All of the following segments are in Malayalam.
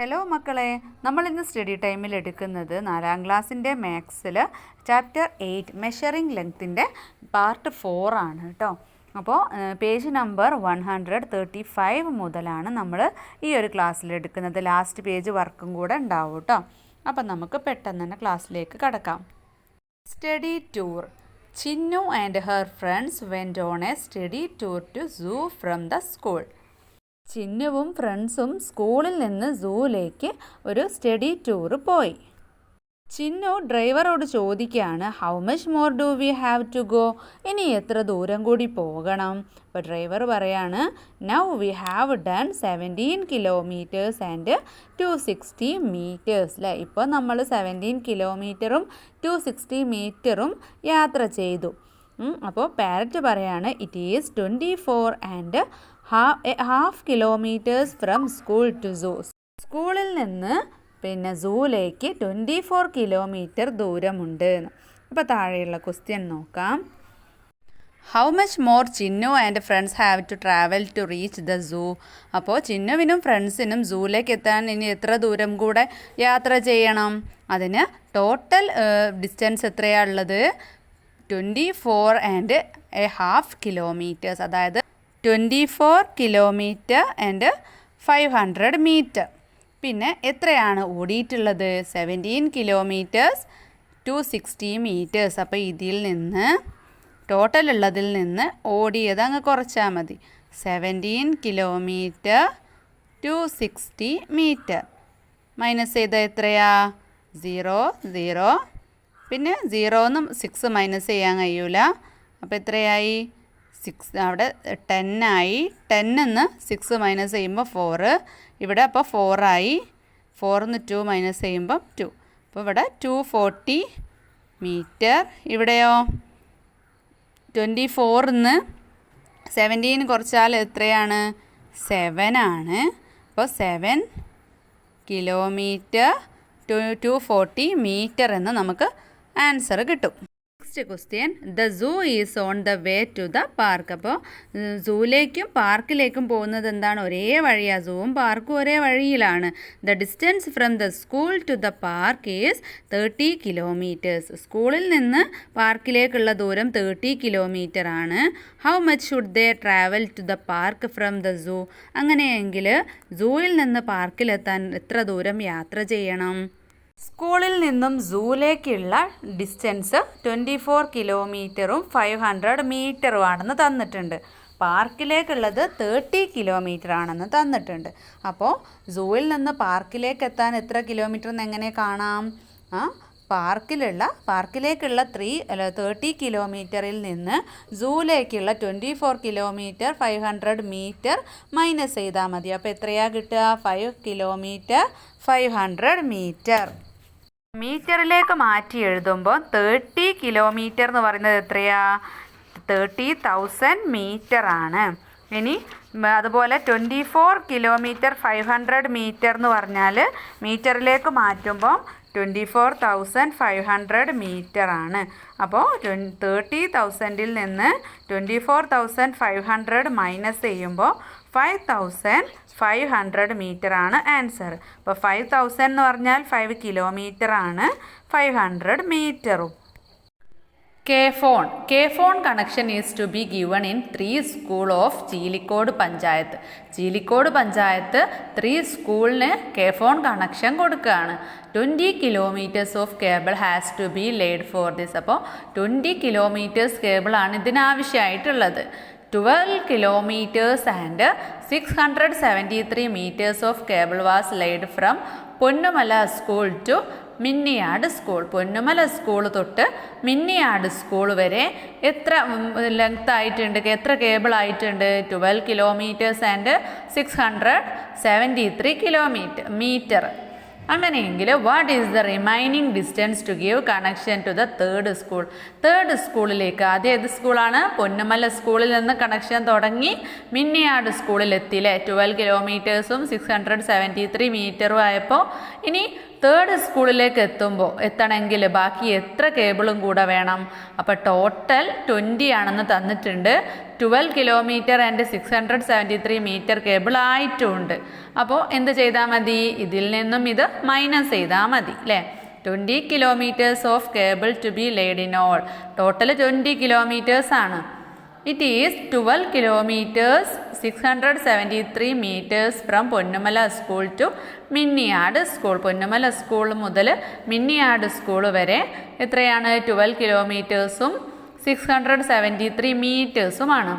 ഹലോ മക്കളെ, നമ്മളിന്ന് സ്റ്റഡി ടൈമിൽ എടുക്കുന്നത് 4ാം ക്ലാസ്സിൻ്റെ മാത്സിൽ ചാപ്റ്റർ 8 മെഷറിംഗ് ലെങ്ത്തിൻ്റെ പാർട്ട് 4 ആണ് കേട്ടോ. അപ്പോൾ പേജ് നമ്പർ 135 മുതലാണ് നമ്മൾ ഈ ഒരു ക്ലാസ്സിൽ എടുക്കുന്നത്. ലാസ്റ്റ് പേജ് വർക്കും കൂടെ ഉണ്ടാവും കേട്ടോ. അപ്പം നമുക്ക് പെട്ടെന്ന് തന്നെ ക്ലാസ്സിലേക്ക് കടക്കാം. Study tour. Chinnu and her friends went on a study tour to zoo from the school. ചിന്നുവും ഫ്രണ്ട്സും സ്കൂളിൽ നിന്ന് സൂവിലേക്ക് ഒരു സ്റ്റഡി ടൂർ പോയി. ചിന്നു ഡ്രൈവറോട് ചോദിക്കുകയാണ്, how much more do we have to go? ഇനി എത്ര ദൂരം കൂടി പോകണം? അപ്പോൾ ഡ്രൈവർ പറയാണ്, now we have done 17 kilometres and 260 metres അല്ലേ. ഇപ്പോൾ നമ്മൾ 17 കിലോമീറ്ററും 260 മീറ്ററും യാത്ര ചെയ്തു. അപ്പോൾ പാരറ്റ് പറയാണ്, it is 24 and half kilometres from school to zoo. സ്കൂളിൽ നിന്ന് സൂവിലേക്ക് 24 കിലോമീറ്റർ ദൂരമുണ്ട്. അപ്പോൾ താഴെയുള്ള ക്വസ്റ്റ്യൻ നോക്കാം. How much more Chinnu and friends have to travel to reach the zoo. അപ്പോൾ ചിന്നുവിനും ഫ്രണ്ട്സിനും സൂവിലേക്ക് എത്താൻ ഇനി എത്ര ദൂരം കൂടെ യാത്ര ചെയ്യണം? അതിന് ടോട്ടൽ ഡിസ്റ്റൻസ് എത്രയാണ് ഉള്ളത്? 24 ആൻഡ് എ ഹാഫ് കിലോമീറ്റേഴ്സ്, അതായത് 24 കിലോമീറ്റർ ആൻഡ് 500 മീറ്റർ. പിന്നെ എത്രയാണ് ഓടിയിട്ടുള്ളത്? 17 കിലോമീറ്റേഴ്സ് 260 മീറ്റേഴ്സ്. അപ്പോൾ ഇതിൽ നിന്ന് ടോട്ടൽ ഉള്ളതിൽ നിന്ന് ഓടിയത് അങ്ങ് കുറച്ചാൽ മതി. 17 കിലോമീറ്റർ 260 മീറ്റർ മൈനസ് ചെയ്താൽ എത്രയാ? 0 0. പിന്നെ 0ന്ന് 6 മൈനസ് ചെയ്യാൻ കഴിയൂല. അപ്പോൾ എത്രയായി? 6. അവിടെ 10 ആയി. 10ന്ന് 6 മൈനസ് ചെയ്യുമ്പോൾ 4. ഇവിടെ അപ്പോൾ 4 ആയി. 4ന്ന് 2 മൈനസ് ചെയ്യുമ്പോൾ 2. അപ്പോൾ ഇവിടെ 240 മീറ്റർ. ഇവിടെയോ 24ന്ന് 17 കുറച്ചാൽ എത്രയാണ്? 7 ആണ്. അപ്പോൾ 7 കിലോമീറ്റർ 240 മീറ്റർ എന്ന് നമുക്ക് ആൻസർ കിട്ടും. Next question, the zoo is on the way to the park. അപ്പോൾ സൂവിലേക്കും പാർക്കിലേക്കും പോകുന്നത് എന്താണ്? ഒരേ വഴിയാണ്. സൂവും പാർക്കും ഒരേ വഴിയിലാണ്. The distance from the school to the park is 30 kilometres. സ്കൂളിൽ നിന്ന് പാർക്കിലേക്കുള്ള ദൂരം 30 കിലോമീറ്റർ ആണ്. How much should they travel to the park from the zoo? അങ്ങനെയെങ്കിൽ സൂവിൽ നിന്ന് പാർക്കിലെത്താൻ എത്ര ദൂരം യാത്ര ചെയ്യണം? സ്കൂളിൽ നിന്നും സൂവിലേക്കുള്ള ഡിസ്റ്റൻസ് 24 കിലോമീറ്ററും 500 മീറ്ററും ആണെന്ന് തന്നിട്ടുണ്ട്. പാർക്കിലേക്കുള്ളത് 30 കിലോമീറ്റർ ആണെന്ന് തന്നിട്ടുണ്ട്. അപ്പോൾ സൂവിൽ നിന്ന് പാർക്കിലേക്ക് എത്താൻ എത്ര കിലോമീറ്റർ എന്ന് എങ്ങനെ കാണാം? പാർക്കിലേക്കുള്ള 30 കിലോമീറ്ററിൽ നിന്ന് സൂവിലേക്കുള്ള 24 കിലോമീറ്റർ 500 മീറ്റർ മൈനസ് ചെയ്താൽ മതി. അപ്പോൾ എത്രയാ കിട്ടുക? 5 കിലോമീറ്റർ 500 മീറ്റർ. മീറ്ററിലേക്ക് മാറ്റി എഴുതുമ്പോൾ 30 കിലോമീറ്റർ എന്ന് പറയുന്നത് എത്രയാ? 30,000 മീറ്റർ ആണ്. ഇനി അതുപോലെ 24 കിലോമീറ്റർ 500 മീറ്റർ എന്ന് പറഞ്ഞാൽ മീറ്ററിലേക്ക് മാറ്റുമ്പോൾ 24,500 മീറ്റർ ആണ്. അപ്പോൾ 30,000ൽ നിന്ന് 24,500 മൈനസ് ചെയ്യുമ്പോൾ 5,500 മീറ്റർ ആണ് ആൻസർ. അപ്പോൾ 5,000 എന്ന് പറഞ്ഞാൽ 5 കിലോമീറ്റർ ആണ്, 500 മീറ്ററും. K-phone connection is to be given in 3 school of ചീലിക്കോട് panchayat. ചീലിക്കോട് panchayat 3 സ്കൂളിന് K-phone കണക്ഷൻ കൊടുക്കുകയാണ്. 20 kilometres of cable has to be laid for this. അപ്പോൾ 20 കിലോമീറ്റേഴ്സ് കേബിളാണ് ഇതിനാവശ്യമായിട്ടുള്ളത്. 12 kilometers and 673 meters of cable was laid from Ponnumala school to Minniyad school. Ponnumala school തൊട്ട് മിന്നിയാട് സ്കൂൾ വരെ എത്ര ലെങ്ത് ആയിട്ടുണ്ട്? എത്ര കേബിൾ ആയിട്ടുണ്ട്? 12 കിലോമീറ്റേഴ്സ് ആൻഡ് 673 മീറ്റർ. അങ്ങനെയെങ്കിൽ what is the remaining distance to give connection to the third school? Third സ്കൂളിലേക്ക് ആദ്യം ഏത് സ്കൂളാണ്? പൊന്നുമല സ്കൂളിൽ നിന്ന് കണക്ഷൻ തുടങ്ങി മിന്നിയാട് സ്കൂളിലെത്തിയില്ലേ? 12 കിലോമീറ്റേഴ്സും 673 മീറ്ററും ആയപ്പോൾ ഇനി തേർഡ് സ്കൂളിലേക്ക് എത്തണമെങ്കിൽ ബാക്കി എത്ര കേബിളും കൂടെ വേണം? അപ്പോൾ ടോട്ടൽ 20 ആണെന്ന് തന്നിട്ടുണ്ട്. 12 കിലോമീറ്റർ ആൻഡ് 673 മീറ്റർ കേബിൾ ആയിട്ടുമുണ്ട്. അപ്പോൾ എന്ത് ചെയ്താൽ മതി? ഇതിൽ നിന്നും ഇത് മൈനസ് ചെയ്താൽ മതി അല്ലേ? 20 kilometres of cable to be laid in all. Total 20 kilometres ആണ്. It is 12 kilometres 673 metres from Ponnumala school to Minniyad school. Ponnumala school മുതൽ മിന്നിയാട് സ്കൂൾ വരെ എത്രയാണ്? 12 കിലോമീറ്റേഴ്സും 673 മീറ്റേഴ്സുമാണ്.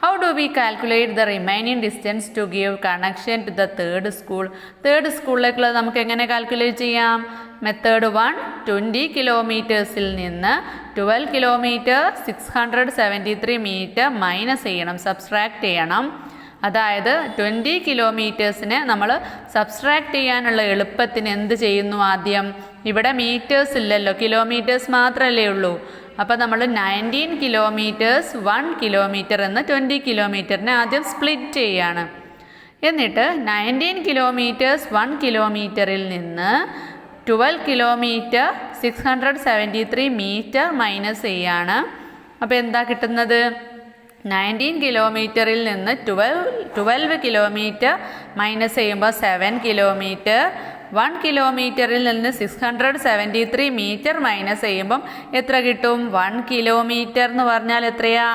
How do we calculate the remaining distance to give connection to the third school? Third സ്കൂളിലേക്കുള്ളത് നമുക്ക് എങ്ങനെ കാൽക്കുലേറ്റ് ചെയ്യാം? മെത്തേഡ് 1, 20 കിലോമീറ്റേഴ്സിൽ നിന്ന് 12 കിലോമീറ്റർ 673 മീറ്റർ മൈനസ് ചെയ്യണം, സബ്സ്ട്രാക്ട് ചെയ്യണം. അതായത് 20 കിലോമീറ്റേഴ്സിനെ നമ്മൾ സബ്സ്ട്രാക്ട് ചെയ്യാനുള്ള എളുപ്പത്തിന് എന്ത് ചെയ്യുന്നു? ആദ്യം ഇവിടെ മീറ്റേഴ്സ് ഇല്ലല്ലോ, കിലോമീറ്റേഴ്സ് മാത്രമല്ലേ ഉള്ളൂ. അപ്പോൾ നമ്മൾ 19 കിലോമീറ്റേഴ്സ് 1 കിലോമീറ്റർ എന്ന് 20 കിലോമീറ്ററിനെ ആദ്യം സ്പ്ലിറ്റ് ചെയ്യാണ്. എന്നിട്ട് 19 കിലോമീറ്റേഴ്സ് 1 കിലോമീറ്ററിൽ നിന്ന് 12 കിലോമീറ്റർ 673 മീറ്റർ മൈനസ് ചെയ്യാണ്. അപ്പോൾ എന്താ കിട്ടുന്നത്? 19 കിലോമീറ്ററിൽ നിന്ന് 12 കിലോമീറ്റർ മൈനസ് ചെയ്യുമ്പോൾ 7 കിലോമീറ്റർ. 1 കിലോമീറ്ററിൽ നിന്ന് 673 മീറ്റർ മൈനസ് ചെയ്യുമ്പം എത്ര കിട്ടും? 1 കിലോമീറ്റർ എന്ന് പറഞ്ഞാൽ എത്രയാ?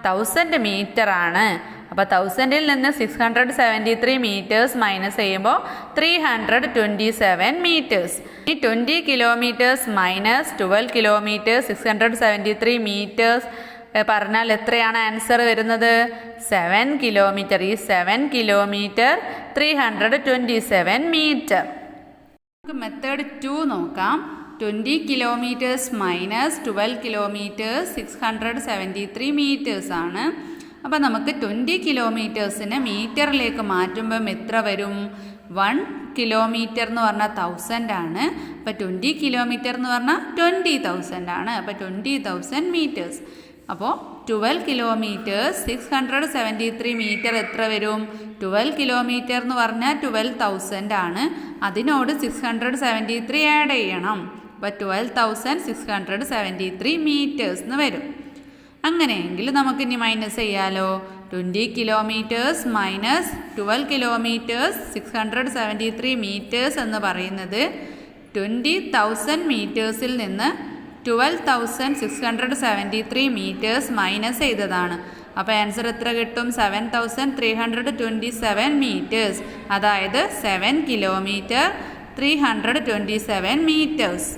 1000 മീറ്റർ ആണ്. അപ്പോൾ 1000ൽ നിന്ന് 673 മീറ്റേഴ്സ് മൈനസ് ചെയ്യുമ്പോൾ 327 മീറ്റേഴ്സ്. ഈ 20 കിലോമീറ്റേഴ്സ് മൈനസ് 12 കിലോമീറ്റർ 673 മീറ്റേഴ്സ് പറഞ്ഞാൽ എത്രയാണ് ആൻസർ വരുന്നത്? 7 കിലോമീറ്റർ. ഈ 7 കിലോമീറ്റർ 327 മീറ്റർ. നമുക്ക് മെത്തേഡ് 2 നോക്കാം. 20 കിലോമീറ്റേഴ്സ് മൈനസ് 12 കിലോമീറ്റേഴ്സ് 673 മീറ്റേഴ്സ് ആണ്. അപ്പോൾ നമുക്ക് 20 കിലോമീറ്റേഴ്സിനെ മീറ്ററിലേക്ക് മാറ്റുമ്പം എത്ര വരും? 1 കിലോമീറ്റർ എന്ന് പറഞ്ഞാൽ 1000 ആണ്. അപ്പോൾ 20 കിലോമീറ്റർ എന്ന് പറഞ്ഞാൽ 20,000 ആണ്. അപ്പോൾ 20,000 മീറ്റേഴ്സ്. അപ്പോൾ 12 കിലോമീറ്റേഴ്സ് 673 മീറ്റർ എത്ര വരും? 12 കിലോമീറ്റർ എന്ന് പറഞ്ഞാൽ 12,000 ആണ്. അതിനോട് 673 ആഡ് ചെയ്യണം. അപ്പോൾ 12,673 മീറ്റേഴ്സ് എന്ന് വരും. അങ്ങനെയെങ്കിൽ നമുക്കിനി മൈനസ് ചെയ്യാലോ. 20 കിലോമീറ്റേഴ്സ് മൈനസ് 12 കിലോമീറ്റേഴ്സ് 673 മീറ്റേഴ്സ് എന്ന് പറയുന്നത് 20,000 മീറ്റേഴ്സിൽ നിന്ന് 12,673 മീറ്റേഴ്സ് മൈനസ് ചെയ്തതാണ്. അപ്പോൾ ആൻസർ എത്ര കിട്ടും? 7,327 മീറ്റേഴ്സ്. അതായത് 7 കിലോമീറ്റർ 327 മീറ്റേഴ്സ്.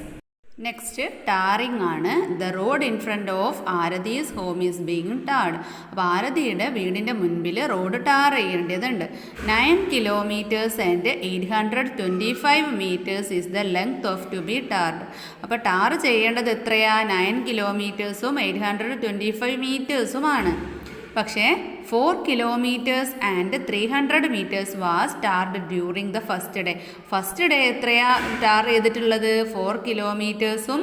നെക്സ്റ്റ് ടാറിങ് ആണ്. The road in front of Aarathi's home is being tarred. അപ്പോൾ ആരതിയുടെ വീടിൻ്റെ മുൻപിൽ റോഡ് ടാർ ചെയ്യേണ്ടതുണ്ട്. 9 kilometres and 825 metres is the length of to be tarred. അപ്പോൾ ടാർ ചെയ്യേണ്ടത് എത്രയാ? 9 കിലോമീറ്റേഴ്സും 825 മീറ്റേഴ്സുമാണ്. പക്ഷേ 4 kilometres and 300 metres was tarred during the first day. First day എത്രയാ ടാർ ചെയ്തിട്ടുള്ളത്? 4 കിലോമീറ്റേഴ്സും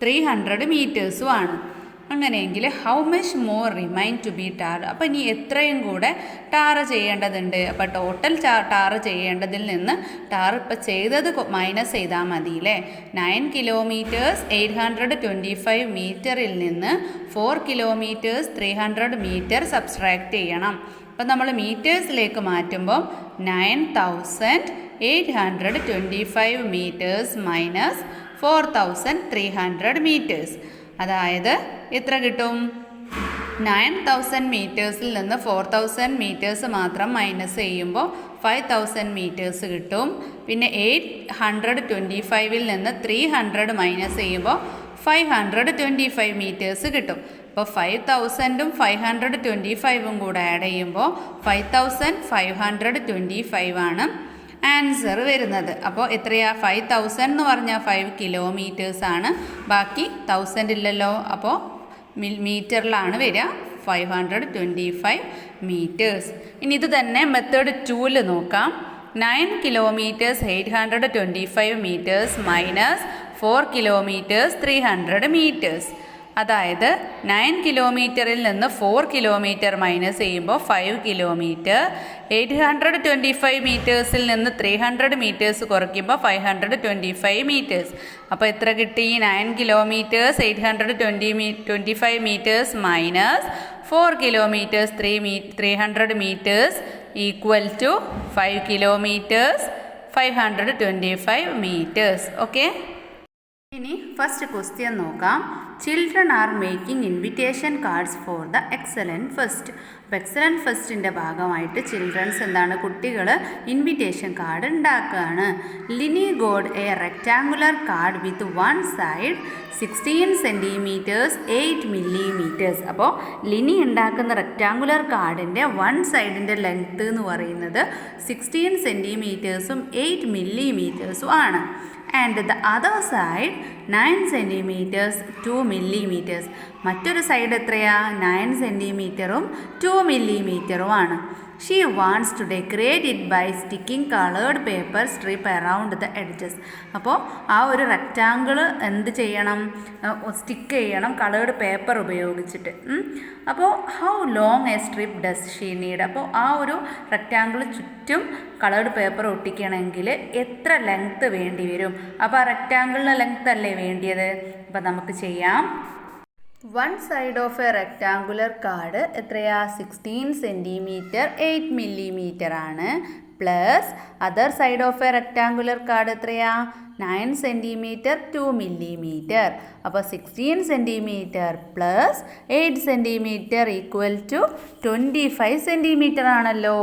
300 മീറ്റേഴ്സും ആണ്. അങ്ങനെയെങ്കിൽ how much more remain to be tar? അപ്പോൾ ഇനി എത്രയും കൂടെ ടാർ ചെയ്യേണ്ടതുണ്ട്. അപ്പോൾ ടോട്ടൽ ടാർ ചെയ്യേണ്ടതിൽ നിന്ന് ടാർ ഇപ്പോൾ ചെയ്തത് മൈനസ് ചെയ്താൽ മതി അല്ലേ? 9 കിലോമീറ്റേഴ്സ് 825 മീറ്ററിൽ നിന്ന് 4 കിലോമീറ്റേഴ്സ് 300 മീറ്റർ സബ്സ്ട്രാക്ട് ചെയ്യണം. അപ്പോൾ നമ്മൾ മീറ്റേഴ്സിലേക്ക് മാറ്റുമ്പോൾ 9,825 മീറ്റേഴ്സ് മൈനസ് 4,300 മീറ്റേഴ്സ്. അതായത് എത്ര കിട്ടും? 9,000 മീറ്റേഴ്സിൽ നിന്ന് 4,000 മീറ്റേഴ്സ് മാത്രം മൈനസ് ചെയ്യുമ്പോൾ 5,000 മീറ്റേഴ്സ് കിട്ടും. പിന്നെ 825ൽ നിന്ന് 300 മൈനസ് ചെയ്യുമ്പോൾ 525 മീറ്റേഴ്സ് കിട്ടും. അപ്പോൾ 5,000ഉം 525ഉം കൂടെ ആഡ് ചെയ്യുമ്പോൾ 5,525 ആണ് ആൻസർ വരുന്നത്. അപ്പോൾ എത്രയാ? 5,000 എന്ന് പറഞ്ഞാൽ 5 കിലോമീറ്റേഴ്സ് ആണ്. ബാക്കി 1000 ഇല്ലല്ലോ, അപ്പോൾ മീറ്ററിലാണ് വരിക. 525 മീറ്റേഴ്സ്. ഇനി ഇത് തന്നെ മെത്തേഡ് 2ൽ നോക്കാം. 9 kilometres 825 metres minus 4 kilometres 300 metres. അതായത് 9 കിലോമീറ്ററിൽ നിന്ന് 4 കിലോമീറ്റർ മൈനസ് ചെയ്യുമ്പോൾ 5 കിലോമീറ്റർ. 825 മീറ്റേഴ്സിൽ നിന്ന് 300 മീറ്റേഴ്സ് കുറയ്ക്കുമ്പോൾ 525 മീറ്റേഴ്സ്. അപ്പോൾ എത്ര കിട്ടി? 9 kilometres 825 metres minus 4 kilometres 300 metres equal to 5 kilometres 525 metres. Okay, ഇനി ഫസ്റ്റ് ക്വസ്റ്റ്യൻ നോക്കാം. Children are making invitation cards for the excellent first. അപ്പോൾ എക്സലൻറ്റ് ഫസ്റ്റിൻ്റെ ഭാഗമായിട്ട് ചിൽഡ്രൻസ് എന്താണ്, കുട്ടികൾ ഇൻവിറ്റേഷൻ കാർഡ് ഉണ്ടാക്കുകയാണ്. Lini got a rectangular card with one side 16 centimetres 8 millimetres. അപ്പോൾ ലിനി ഉണ്ടാക്കുന്ന റെക്റ്റാങ്കുലർ കാർഡിൻ്റെ വൺ സൈഡിൻ്റെ ലെങ്ത്ത് എന്ന് പറയുന്നത് 16 സെൻറ്റിമീറ്റേഴ്സും 8 മില്ലിമീറ്റേഴ്സും ആണ്. And the other side 9 centimetres 2 millimetres. മറ്റൊരു സൈഡ് എത്രയാ? 9 സെൻറ്റിമീറ്ററും 2 മില്ലിമീറ്ററുമാണ്. She wants to decorate it by sticking coloured paper strip around the edges. അപ്പോൾ ആ ഒരു റെക്റ്റാങ്കിൾ എന്ത് ചെയ്യണം? സ്റ്റിക്ക് ചെയ്യണം കളേർഡ് പേപ്പർ ഉപയോഗിച്ചിട്ട്. അപ്പോൾ how long A strip does she need? അപ്പോൾ ആ ഒരു റെക്റ്റാങ്കിൾ ചുറ്റും കളേർഡ് പേപ്പർ ഒട്ടിക്കണമെങ്കിൽ എത്ര ലെങ്ത്ത് വേണ്ടി വരും? അപ്പോൾ ആ റെക്റ്റാങ്കിളിൻ്റെ ലെങ്ത്ത് അല്ലേ വേണ്ടിയത്? അപ്പോൾ നമുക്ക് ചെയ്യാം. One side of a rectangular card എത്രയാ? 16 സെൻറ്റിമീറ്റർ 8 മില്ലിമീറ്റർ ആണ്. Plus other side of a rectangular card എത്രയാ? 9 സെൻറ്റിമീറ്റർ 2 മില്ലിമീറ്റർ. അപ്പോൾ 16 centimetre plus 8 centimetre equal to 25 centimetre ആണല്ലോ.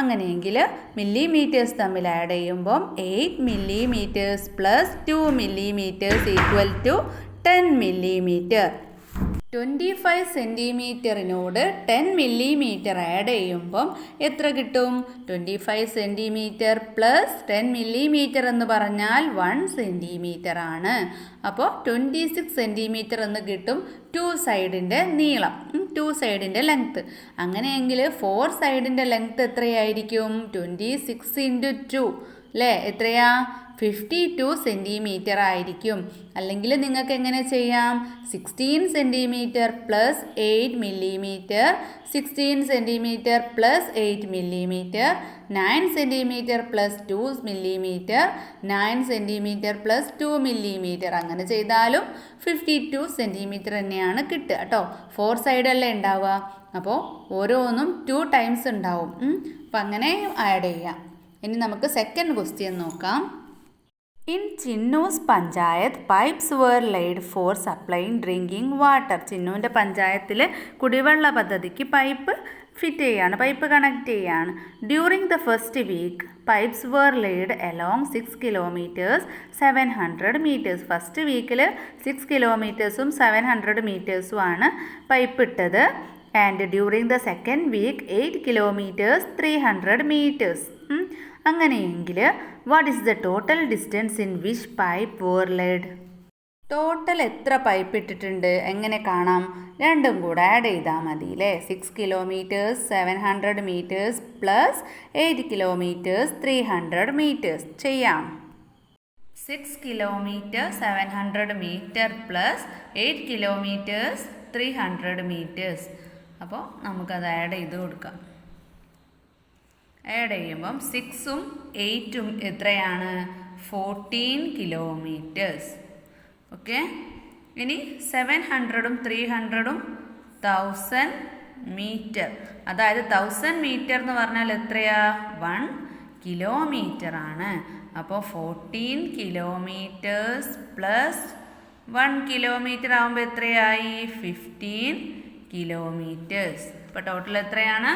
അങ്ങനെയെങ്കിൽ മില്ലിമീറ്റേഴ്സ് തമ്മിൽ ആഡ് ചെയ്യുമ്പം 8 millimetres plus 2 millimetres equal to 10 millimetre. 25 സെൻറ്റിമീറ്ററിനോട് 10 മില്ലിമീറ്റർ ആഡ് ചെയ്യുമ്പം എത്ര കിട്ടും? 25 സെൻറ്റിമീറ്റർ പ്ലസ് 10 മില്ലിമീറ്റർ എന്ന് പറഞ്ഞാൽ 1 സെൻറ്റിമീറ്റർ ആണ്. അപ്പോൾ 26 സെൻറ്റിമീറ്റർ എന്ന് കിട്ടും 2 സൈഡിൻ്റെ നീളം, 2 സൈഡിൻ്റെ ലെങ്ത്ത്. അങ്ങനെയെങ്കിൽ 4 സൈഡിൻ്റെ ലെങ്ത്ത് എത്രയായിരിക്കും? 26 ഇൻറ്റു 2 അല്ലേ? എത്രയാ? 52 സെൻറ്റിമീറ്റർ ആയിരിക്കും. അല്ലെങ്കിൽ നിങ്ങൾക്ക് എങ്ങനെ ചെയ്യാം? 16 centimetre plus 8 millimetre, 16 centimetre plus 8 millimetre, 9 centimetre plus 2 millimetre, 9 centimetre plus 2 millimetre. അങ്ങനെ ചെയ്താലും 52 സെൻറ്റിമീറ്റർ തന്നെയാണ് കിട്ടുക കേട്ടോ. 4 സൈഡല്ലേ ഉണ്ടാവുക. അപ്പോൾ ഓരോന്നും 2 ടൈംസ് ഉണ്ടാവും. അപ്പം അങ്ങനെ ആഡ് ചെയ്യാം. ഇനി നമുക്ക് സെക്കൻഡ് ക്വസ്റ്റ്യൻ നോക്കാം. In Chinnu's panchayat pipes were laid for supplying drinking water. ചിന്നൂൻ്റെ പഞ്ചായത്തിൽ കുടിവെള്ള പദ്ധതിക്ക് പൈപ്പ് ഫിറ്റ് ചെയ്യാണ്, പൈപ്പ് കണക്ട് ചെയ്യാണ്. During the first week pipes were laid along 6 kilometres 700 metres. First വീക്കിൽ 6 കിലോമീറ്റേഴ്സും 700 മീറ്റേഴ്സും ആണ് പൈപ്പ് ഇട്ടത്. And during the second week 8 kilometres 300 metres. അങ്ങനെയെങ്കിൽ what is the total distance in which pipe were laid? Total എത്ര പൈപ്പ് ഇട്ടിട്ടുണ്ട് എങ്ങനെ കാണാം? രണ്ടും കൂടെ ആഡ് ചെയ്താൽ മതി അല്ലേ. 6 kilometres 700 metres plus 8 kilometres 300 metres ചെയ്യാം. 6 kilometre 700 metre plus 8 kilometres 300 metres. അപ്പോൾ നമുക്കത് ആഡ് ചെയ്ത് കൊടുക്കാം. ആഡ് ചെയ്യുമ്പം 6ഉം 8ഉം എത്രയാണ്? 14 കിലോമീറ്റേഴ്സ്. ഓക്കെ, ഇനി 700ഉം 300ഉം 1000 മീറ്റർ. അതായത് 1000 മീറ്റർ എന്ന് പറഞ്ഞാൽ എത്രയാ? 1 കിലോമീറ്റർ ആണ്. അപ്പോൾ 14 കിലോമീറ്റേഴ്സ് പ്ലസ് 1 കിലോമീറ്റർ ആകുമ്പോൾ എത്രയായി? 15 കിലോമീറ്റേഴ്സ്. അപ്പോൾ ടോട്ടൽ എത്രയാണ്?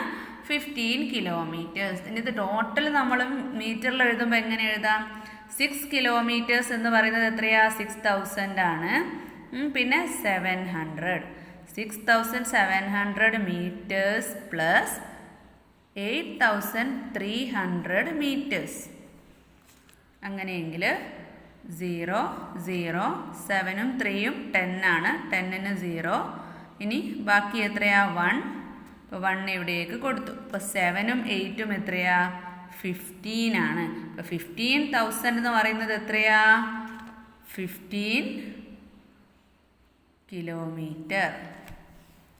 15 കിലോമീറ്റേഴ്സ്. ഇനി ഇത് ടോട്ടൽ നമ്മൾ മീറ്ററിൽ എഴുതുമ്പോൾ എങ്ങനെ എഴുതാം? 6 കിലോമീറ്റേഴ്സ് എന്ന് പറയുന്നത് എത്രയാ? 6000 ആണ്. പിന്നെ 700, 6700 മീറ്റേഴ്സ് പ്ലസ് 8300 മീറ്റേഴ്സ്. അങ്ങനെയെങ്കിൽ 0 0 7ഉം 3ഉം 10 ആണ്. 10ന് 0. ഇനി ബാക്കി എത്രയാ? 1. അപ്പോൾ 1 ഇവിടേക്ക് കൊടുത്തു. അപ്പോൾ 7ഉം 8ഉം എത്രയാ? 15 ആണ്. അപ്പോൾ 15,000 എന്ന് പറയുന്നത് എത്രയാ? 15 kilometer.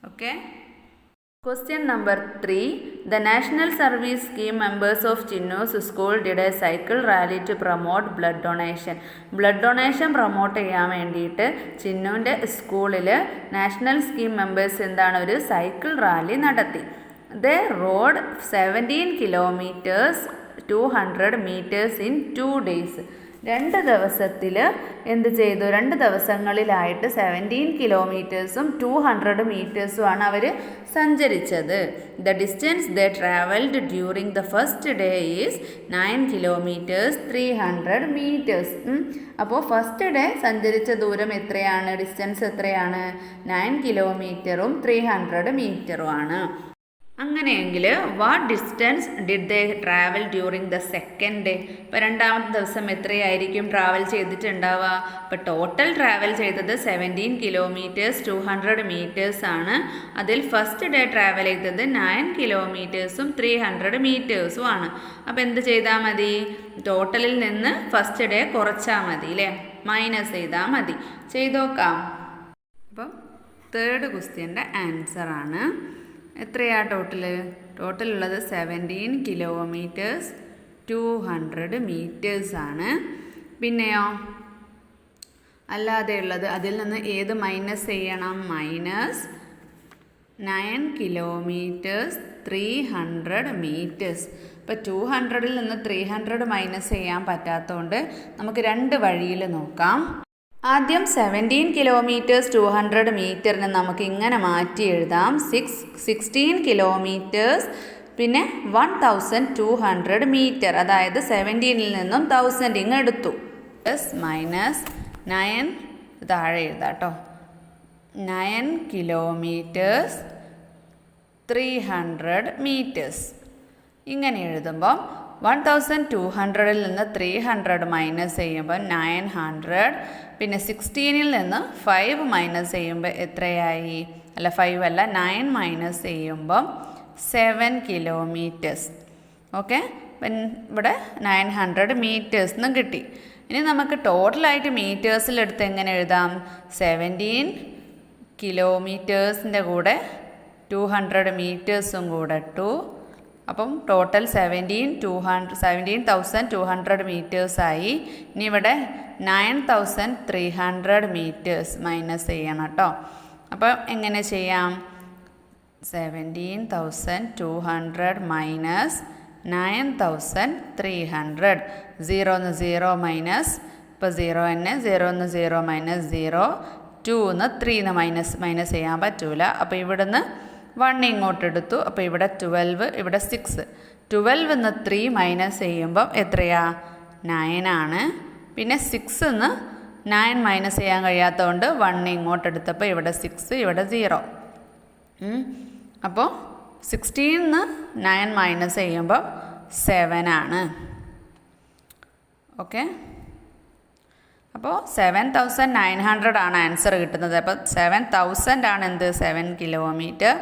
Okay. Question number 3. The National Service Scheme members of Chinno's school did a cycle rally to promote blood donation. Blood donation promote ചെയ്യാൻ വേണ്ടിയിട്ട് ചിന്നുവിൻ്റെ സ്കൂളിൽ നാഷണൽ സ്കീം മെമ്പേഴ്സ് ഒരു സൈക്കിൾ റാലി നടത്തി. They rode 17 kilometers 200 meters in 2 days. 2 ദിവസത്തിൽ എന്ത് ചെയ്തു? 2 ദിവസങ്ങളിലായിട്ട് 17 കിലോമീറ്റേഴ്സും 200 മീറ്റേഴ്സുമാണ് അവർ സഞ്ചരിച്ചത്. The distance they travelled during the first day is 9 kilometers 300 meters. അപ്പോൾ ഫസ്റ്റ് ഡേ സഞ്ചരിച്ച ദൂരം എത്രയാണ്? ഡിസ്റ്റൻസ് എത്രയാണ്? 9 കിലോമീറ്ററും 300 മീറ്ററുമാണ്. അങ്ങനെയെങ്കിൽ what distance did they travel during the second day? ഇപ്പോൾ രണ്ടാമത്തെ ദിവസം എത്രയായിരിക്കും ട്രാവൽ ചെയ്തിട്ടുണ്ടാവുക? ഇപ്പോൾ ടോട്ടൽ ട്രാവൽ ചെയ്തത് 17 കിലോമീറ്റേഴ്സ് 200 മീറ്റേഴ്സ് ആണ്. അതിൽ ഫസ്റ്റ് ഡേ ട്രാവൽ ചെയ്തത് 9 കിലോമീറ്റേഴ്സും 300 മീറ്റേഴ്സും ആണ്. അപ്പോൾ എന്ത് ചെയ്താൽ മതി? ടോട്ടലിൽ നിന്ന് ഫസ്റ്റ് ഡേ കുറച്ചാൽ മതി അല്ലേ? മൈനസ് ചെയ്താൽ മതി. ചെയ്ത് നോക്കാം. അപ്പം തേർഡ് ക്വസ്റ്റ്യൻ്റെ ആൻസറാണ്. എത്രയാ ടോട്ടൽ ഉള്ളത്? 17 കിലോമീറ്റേഴ്സ് 200 മീറ്റേഴ്സ് ആണ്. പിന്നെയോ അല്ലാതെ ഉള്ളത് അതിൽ നിന്ന് ഏത് മൈനസ് ചെയ്യണം? Minus 9 kilometres 300 metres. ഇപ്പോൾ 200ൽ നിന്ന് 300 മൈനസ് ചെയ്യാൻ പറ്റാത്തതുകൊണ്ട് നമുക്ക് 2 വഴിയിൽ നോക്കാം. ആദ്യം 17 കിലോമീറ്റേഴ്സ് 200 മീറ്ററിന് നമുക്ക് ഇങ്ങനെ മാറ്റി എഴുതാം. 16 കിലോമീറ്റേഴ്സ് പിന്നെ 1200 മീറ്റർ. അതായത് 17ൽ നിന്നും 1000 ഇങ്ങ് എടുത്തു. പ്ലസ് മൈനസ് 9 താഴെ എഴുതാം കേട്ടോ. 9 കിലോമീറ്റേഴ്സ് 300 മീറ്റേഴ്സ്. ഇങ്ങനെ എഴുതുമ്പം 1200ൽ നിന്ന് 300 മൈനസ് ചെയ്യുമ്പോൾ 900. പിന്നെ 16ൽ നിന്ന് 5 മൈനസ് ചെയ്യുമ്പോൾ എത്രയായി? 5 അല്ല 9 മൈനസ് ചെയ്യുമ്പം 7 കിലോമീറ്റേഴ്സ്. ഓക്കെ, ഇവിടെ 900 മീറ്റേഴ്സ് എന്നും കിട്ടി. ഇനി നമുക്ക് ടോട്ടലായിട്ട് മീറ്റേഴ്സിലെടുത്ത് എങ്ങനെ എഴുതാം? 17 കിലോമീറ്റേഴ്സിൻ്റെ കൂടെ 200 മീറ്റേഴ്സും കൂടെ ഇട്ടു. അപ്പം ടോട്ടൽ 17,200 മീറ്റേഴ്സായി. ഇനി ഇവിടെ 9,300 മീറ്റേഴ്സ് മൈനസ് ചെയ്യണം കേട്ടോ. അപ്പോൾ എങ്ങനെ ചെയ്യാം? 17,200 മൈനസ് 9,300. 0 0 മൈനസ്, ഇപ്പോൾ 0 തന്നെ. 0 0 മൈനസ് 0. 2 3 മൈനസ് ചെയ്യാൻ പറ്റൂല. അപ്പോൾ ഇവിടുന്ന് 1 ഇങ്ങോട്ട് എടുത്തു. അപ്പോൾ ഇവിടെ 12, ഇവിടെ 6. 12 3 മൈനസ് ചെയ്യുമ്പം എത്രയാ? 9 ആണ്. പിന്നെ 6 9 മൈനസ് ചെയ്യാൻ കഴിയാത്തതുകൊണ്ട് 1 ഇങ്ങോട്ട് എടുത്തപ്പോൾ ഇവിടെ 6, ഇവിടെ 0. അപ്പോൾ 16 9 മൈനസ് ചെയ്യുമ്പോൾ 7 ആണ്. ഓക്കെ, അപ്പോൾ 7,900 ആണ് ആൻസർ കിട്ടുന്നത്. അപ്പോൾ 7,000 ആണ് എന്ത്? 7 കിലോമീറ്റർ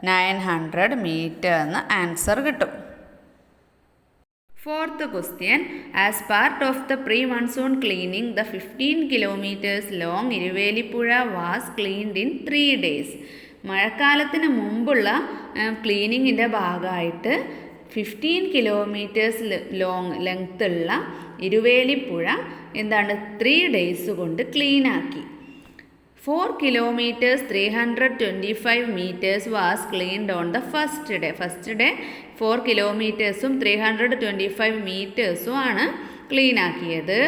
900 മീറ്റർ എന്ന് ആൻസർ കിട്ടും. Fourth question. As part of the pre-monsoon cleaning, the 15 kilometers long ഇരുവേലിപ്പുഴ was cleaned in 3 days. മഴക്കാലത്തിന് മുമ്പുള്ള ക്ലീനിങ്ങിൻ്റെ ഭാഗമായിട്ട് 15 കിലോമീറ്റേഴ്സ് ലെങ്ത് ഉള്ള ഇരുവേലിപ്പുഴ 3 days കൊണ്ട് ക്ലീനാക്കി. 4 kilometers 325 meters was cleaned on the first day. First day 4 കിലോമീറ്റേഴ്സും 325 മീറ്റേഴ്സും ആണ് ക്ലീൻ ആക്കിയത്.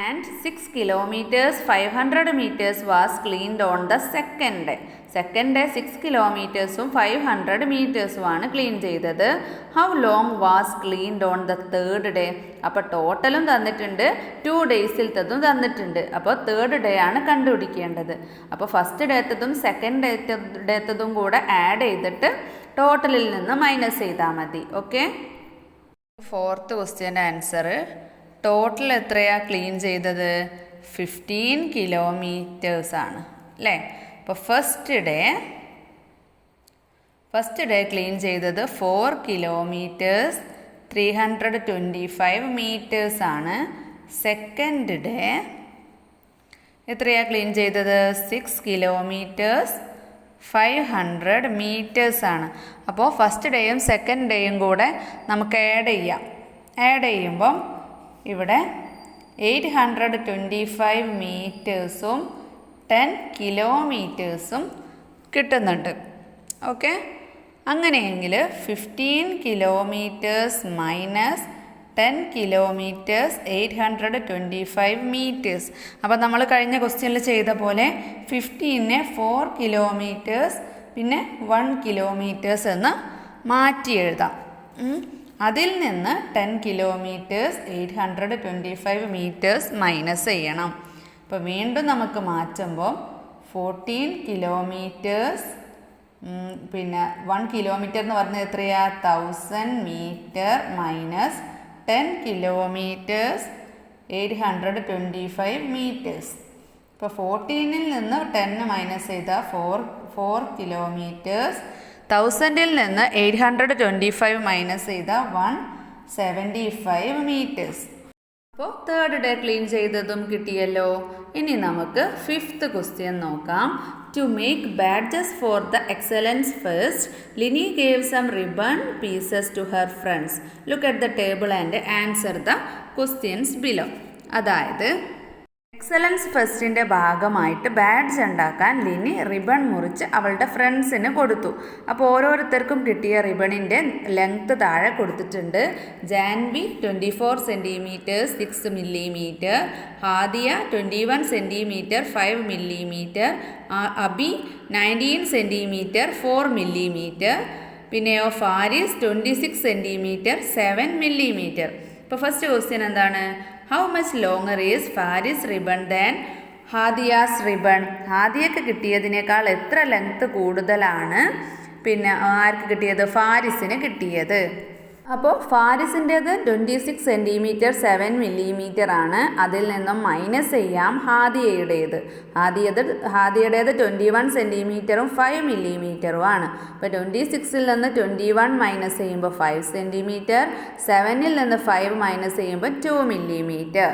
And 6 kilometers 500 meters was cleaned on the second day. Second day 6 കിലോമീറ്റേഴ്സും 500 മീറ്റേഴ്സുമാണ് ക്ലീൻ ചെയ്തത്. How long was cleaned on the third day? അപ്പോൾ ടോട്ടലും തന്നിട്ടുണ്ട്, 2 ഡേയ്സിലത്തതും തന്നിട്ടുണ്ട്. അപ്പോൾ തേർഡ് ഡേ ആണ് കണ്ടുപിടിക്കേണ്ടത്. അപ്പോൾ ഫസ്റ്റ് ഡേത്തതും സെക്കൻഡ് ഡേത്തതും കൂടെ ആഡ് ചെയ്തിട്ട് ടോട്ടലിൽ നിന്ന് മൈനസ് ചെയ്താൽ മതി. ഓക്കെ, ഫോർത്ത് ക്വസ്റ്റ്യൻ്റെ ആൻസർ ടോട്ടൽ എത്രയാണ് ക്ലീൻ ചെയ്തത്? 15 കിലോമീറ്റേഴ്സാണ് അല്ലേ? അപ്പോൾ ഫസ്റ്റ് ഡേ ക്ലീൻ ചെയ്തത് 4 കിലോമീറ്റേഴ്സ് 325 മീറ്റേഴ്സാണ്. സെക്കൻഡ് ഡേ എത്രയാണ് ക്ലീൻ ചെയ്തത്? 6 കിലോമീറ്റേഴ്സ് 500 മീറ്റേഴ്സാണ്. അപ്പോൾ ഫസ്റ്റ് ഡേയും സെക്കൻഡ് ഡേയും കൂടെ നമുക്ക് ആഡ് ചെയ്യാം. ആഡ് ചെയ്യുമ്പം ഇവിടെ 825 മീറ്റേഴ്സും 10 കിലോമീറ്റേഴ്സും കിട്ടുന്നുണ്ട്. ഓക്കെ, അങ്ങനെയെങ്കിൽ 15 കിലോമീറ്റേഴ്സ് മൈനസ് 10 കിലോമീറ്റേഴ്സ് 825 മീറ്റേഴ്സ്. അപ്പോൾ നമ്മൾ കഴിഞ്ഞ ക്വസ്റ്റ്യനിൽ ചെയ്ത പോലെ 15നെ 4 കിലോമീറ്റേഴ്സ് പിന്നെ 1 കിലോമീറ്റേഴ്സ് എന്ന് മാറ്റി എഴുതാം. അതിൽ നിന്ന് 10 കിലോമീറ്റേഴ്സ് 825 മീറ്റേഴ്സ് മൈനസ് ചെയ്യണം. അപ്പോൾ വീണ്ടും നമുക്ക് മാറ്റുമ്പോൾ 14 കിലോമീറ്റേഴ്സ് പിന്നെ 1 കിലോമീറ്റർ എന്ന് പറഞ്ഞാൽ എത്രയാ? 1000 മീറ്റർ മൈനസ് 10 കിലോമീറ്റേഴ്സ് 825 മീറ്റേഴ്സ്. ഇപ്പോൾ 14ൽ നിന്ന് 10 മൈനസ് ചെയ്താൽ 4 കിലോമീറ്റേഴ്സ്. 1000ൽ നിന്ന് 825 മൈനസ് ചെയ്താൽ 175 മീറ്റേഴ്സ്. അപ്പോൾ തേർഡ് ഡേ ക്ലീൻ ചെയ്തതും കിട്ടിയല്ലോ. ഇനി നമുക്ക് 5th ക്വസ്റ്റ്യൻ നോക്കാം. To make badges for the excellence fest, Lini gave some ribbon pieces to her friends. Look at the table and answer the questions below. അതായത് എക്സലൻസ് ഫെസ്റ്റിൻ്റെ ഭാഗമായിട്ട് ബാഡ്ജ് ഉണ്ടാക്കാൻ ലിനി റിബൺ മുറിച്ച് അവളുടെ ഫ്രണ്ട്സിന് കൊടുത്തു. അപ്പോൾ ഓരോരുത്തർക്കും കിട്ടിയ റിബണിൻ്റെ ലെങ്ത്ത് താഴെ കൊടുത്തിട്ടുണ്ട്. Janvi 24 centimetre 6 millimetre, Hadiya 21 centimetre 5 millimetre, Abi 19 centimetre 4 millimetre, പിന്നെയോ ഫാരിസ് 26 സെൻറ്റിമീറ്റർ 7 മില്ലിമീറ്റർ. ഇപ്പോൾ ഫസ്റ്റ് ക്വസ്റ്റ്യൻ എന്താണ്? How much longer is Faris ribbon than Hadiya's ribbon? ഹാദിയക്ക് കിട്ടിയതിനേക്കാൾ എത്ര ലെങ്ത്ത് കൂടുതലാണ് പിന്നെ ആർക്ക് കിട്ടിയത്? ഫാരിസിന് കിട്ടിയത്. അപ്പോൾ ഫാരിസിൻ്റേത് 26 സെൻറ്റിമീറ്റർ 7 മില്ലിമീറ്റർ ആണ്. അതിൽ നിന്നും മൈനസ് ചെയ്യാം ഹാദിയയുടേത്. ഹാദിയയുടേത് 21 സെൻറ്റിമീറ്ററും 5 മില്ലിമീറ്ററും ആണ്. അപ്പോൾ 26ൽ നിന്ന് 21 മൈനസ് ചെയ്യുമ്പോൾ 5 സെൻറ്റിമീറ്റർ, 7ൽ നിന്ന് 5 മൈനസ് ചെയ്യുമ്പോൾ 2 മില്ലിമീറ്റർ.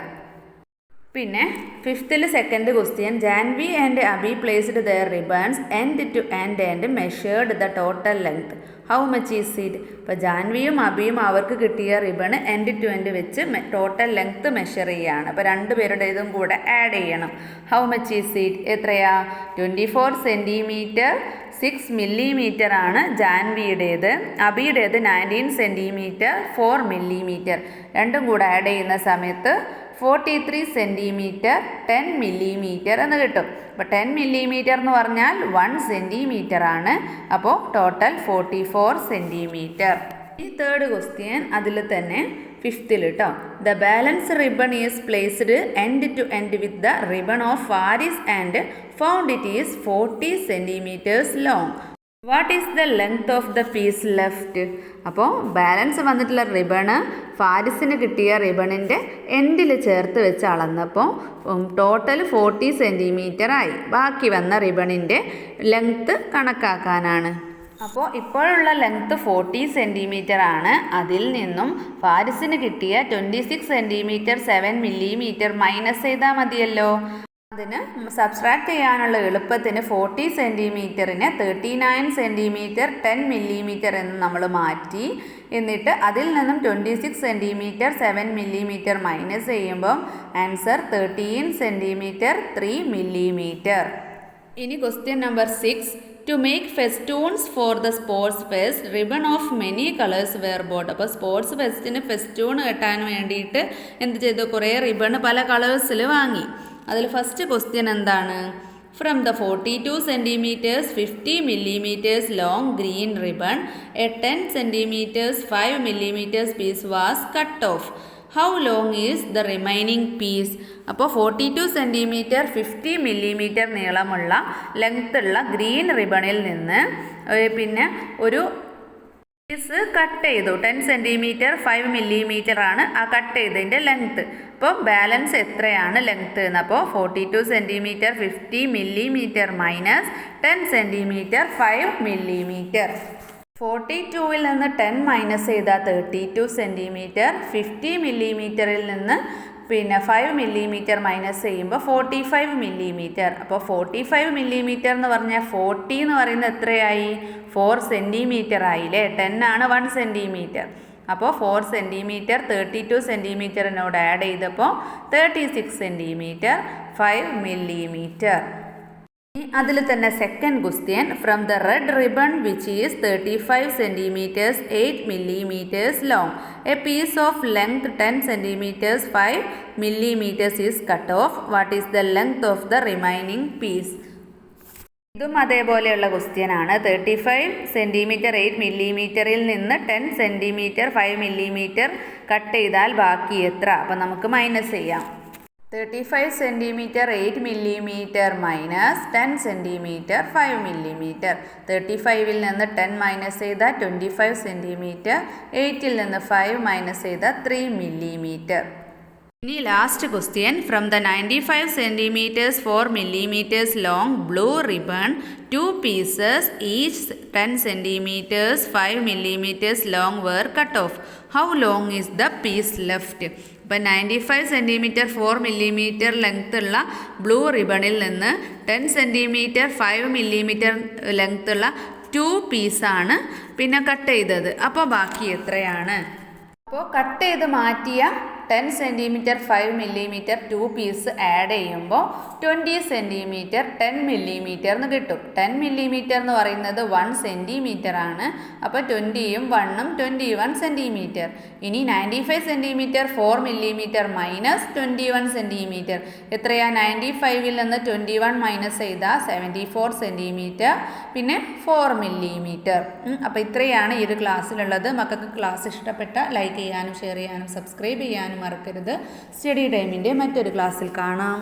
പിന്നെ 5th second question. Janvi and Abi placed their ribbons end to end and measured the total length. How much is it? ഇപ്പോൾ ജാൻവിയും അബിയും അവർക്ക് കിട്ടിയ റിബൺ എൻഡ് ടു എൻഡ് വെച്ച് ടോട്ടൽ ലെങ്ത്ത് മെഷർ ചെയ്യുകയാണ്. അപ്പോൾ രണ്ടുപേരുടേതും കൂടെ ആഡ് ചെയ്യണം. How much is it? എത്രയാ? 24 സെൻറ്റിമീറ്റർ 6 മില്ലിമീറ്റർ ആണ് ജാൻവിയുടേത്. അബിയുടേത് 19 സെൻറ്റിമീറ്റർ 4 മില്ലിമീറ്റർ. രണ്ടും കൂടെ ആഡ് ചെയ്യുന്ന സമയത്ത് 43 സെൻറ്റിമീറ്റർ 10 മില്ലിമീറ്റർ എന്ന് കിട്ടും. അപ്പോൾ 10 മില്ലിമീറ്റർ എന്ന് പറഞ്ഞാൽ 1 സെൻറ്റിമീറ്റർ ആണ്. അപ്പോൾ ടോട്ടൽ 44 സെൻറ്റിമീറ്റർ. ഈ തേർഡ് ക്വസ്റ്റ്യൻ അതിൽ തന്നെ 5th കേട്ടോ. The balance ribbon is placed end to end with the ribbon of Faris and found it is 40 centimetres long. What is the length of the piece left? അപ്പോൾ ബാലൻസ് വന്നിട്ടുള്ള റിബണ് ഫാരിസിന് കിട്ടിയ റിബണിൻ്റെ എൻഡിൽ ചേർത്ത് വെച്ച് അളന്നപ്പോൾ ടോട്ടൽ 40 സെൻറ്റിമീറ്റർ ആയി. ബാക്കി വന്ന റിബണിൻ്റെ ലെങ്ത്ത് കണക്കാക്കാനാണ്. അപ്പോൾ ഇപ്പോഴുള്ള ലെങ്ത്ത് 40 സെൻറ്റിമീറ്റർ ആണ്. അതിൽ നിന്നും ഫാരിസിന് കിട്ടിയ 26 സെൻറ്റിമീറ്റർ 7 മില്ലിമീറ്റർ മൈനസ് ചെയ്താൽ മതിയല്ലോ. അതിന് സബ്സ്ട്രാക്ട് ചെയ്യാനുള്ള എളുപ്പത്തിന് 40 സെൻറ്റിമീറ്ററിനെ 39 സെൻറ്റിമീറ്റർ 10 മില്ലിമീറ്റർ എന്ന് നമ്മൾ മാറ്റി. എന്നിട്ട് അതിൽ നിന്നും 26 സെൻറ്റിമീറ്റർ 7 മില്ലിമീറ്റർ മൈനസ് ചെയ്യുമ്പം ആൻസർ 13 സെൻറ്റിമീറ്റർ 3 മില്ലിമീറ്റർ. ഇനി question number 6. To make festoons for the sports fest, ribbon of many colors were bought. അപ്പോൾ സ്പോർട്സ് ഫെസ്റ്റിന് ഫെസ്റ്റൂൺ കെട്ടാൻ വേണ്ടിയിട്ട് എന്ത് ചെയ്തു? കുറേ റിബൺ പല കളേഴ്സിൽ വാങ്ങി. അതിൽ ഫസ്റ്റ് ക്വസ്റ്റ്യൻ എന്താണ്? From the 42 centimetres 50 millimeters long green ribbon, a 10 centimeters 5 millimeters piece was cut off. How long is the remaining piece? അപ്പോൾ 42 സെൻറ്റിമീറ്റർ 50 മില്ലിമീറ്റർ നീളമുള്ള ലെങ്ത്തുള്ള ഗ്രീൻ റിബണിൽ നിന്ന് പിന്നെ ഒരു പീസ് കട്ട് ചെയ്തു. 10 സെൻറ്റിമീറ്റർ 5 മില്ലിമീറ്റർ ആണ് ആ കട്ട് ചെയ്തതിൻ്റെ ലെങ്ത്ത്. അപ്പോൾ ബാലൻസ് എത്രയാണ് ലെങ്ത്ത് എന്ന്? അപ്പോൾ 42 centimetre 50 millimetre minus 10 centimetre 5 millimetre. 42ൽ നിന്ന് 10 മൈനസ് ചെയ്താൽ 32 സെൻറ്റിമീറ്റർ. 50 മില്ലിമീറ്ററിൽ നിന്ന് പിന്നെ 5 മില്ലിമീറ്റർ മൈനസ് ചെയ്യുമ്പോൾ 45 മില്ലിമീറ്റർ. അപ്പോൾ 45 മില്ലിമീറ്റർ എന്ന് പറഞ്ഞാൽ 40 എന്ന് പറയുന്നത് എത്രയായി? 4 സെൻറ്റിമീറ്റർ ആയില്ലേ? 10 ആണ് 1 സെൻറ്റിമീറ്റർ. അപ്പോൾ 4 സെൻറ്റിമീറ്റർ 32 സെൻറ്റിമീറ്ററിനോട് ആഡ് ചെയ്തപ്പോൾ 36 സെൻറ്റിമീറ്റർ 5 മില്ലിമീറ്റർ. അതിൽ തന്നെ second question, from the red ribbon which is 35 centimetres 8 millimeters long, a piece of length 10 centimetres 5 millimeters is cut off. What is the length of the remaining piece? ഇതും അതേപോലെയുള്ള ക്വസ്റ്റ്യൻ ആണ്. 35 സെൻറ്റിമീറ്റർ 8 മില്ലിമീറ്ററിൽ നിന്ന് 10 സെൻറ്റിമീറ്റർ 5 മില്ലിമീറ്റർ കട്ട് ചെയ്താൽ ബാക്കി എത്ര? അപ്പോൾ നമുക്ക് മൈനസ് ചെയ്യാം. 35 centimetre 8 millimetre minus 10 centimetre 5 millimetre. 35ൽ നിന്ന് 10 മൈനസ് ചെയ്താൽ 25 സെൻറ്റിമീറ്റർ, 8ൽ നിന്ന് 5 മൈനസ് ചെയ്താൽ 3 മില്ലിമീറ്റർ. ഇനി last question, from the 95 centimetres 4 millimeters long blue ribbon 2 pieces each 10 centimetres 5 millimeters long were cut off. How long is the piece left? ഇപ്പം 95 സെൻറ്റിമീറ്റർ 4 millimeter ലെങ്ത് ഉള്ള ബ്ലൂ റിബണിൽ നിന്ന് 10 സെൻറ്റിമീറ്റർ 5 millimeter ലെങ്ത് ഉള്ള 2 പീസാണ് പിന്നെ കട്ട് ചെയ്തത്. അപ്പോൾ ബാക്കി എത്രയാണ്? അപ്പോൾ കട്ട് ചെയ്ത് മാറ്റിയ 10 സെൻറ്റിമീറ്റർ 5 മില്ലിമീറ്റർ 2 പീസ് ആഡ് ചെയ്യുമ്പോൾ 20 സെൻറ്റിമീറ്റർ 10 മില്ലിമീറ്റർ എന്ന് കിട്ടും. 10 മില്ലിമീറ്റർ എന്ന് പറയുന്നത് 1 സെൻറ്റിമീറ്റർ ആണ്. അപ്പോൾ 20യും 1ഉം 21 സെൻറ്റിമീറ്റർ. ഇനി 95 സെൻറ്റിമീറ്റർ 4 മില്ലിമീറ്റർ മൈനസ് 21 സെൻറ്റിമീറ്റർ എത്രയാ? 95ൽ നിന്ന് 21 മൈനസ് ചെയ്താൽ 74 സെൻറ്റിമീറ്റർ പിന്നെ 4 മില്ലിമീറ്റർ. അപ്പോൾ ഇത്രയാണ് ഈ ഒരു ക്ലാസ്സിലുള്ളത്. മക്കൾക്ക് ക്ലാസ് ഇഷ്ടപ്പെട്ട ലൈക്ക് ചെയ്യാനും ഷെയർ ചെയ്യാനും സബ്സ്ക്രൈബ് ചെയ്യാനും മറക്കരുത്. സ്റ്റഡി ടൈമിൻ്റെ മറ്റൊരു ക്ലാസ്സിൽ കാണാം.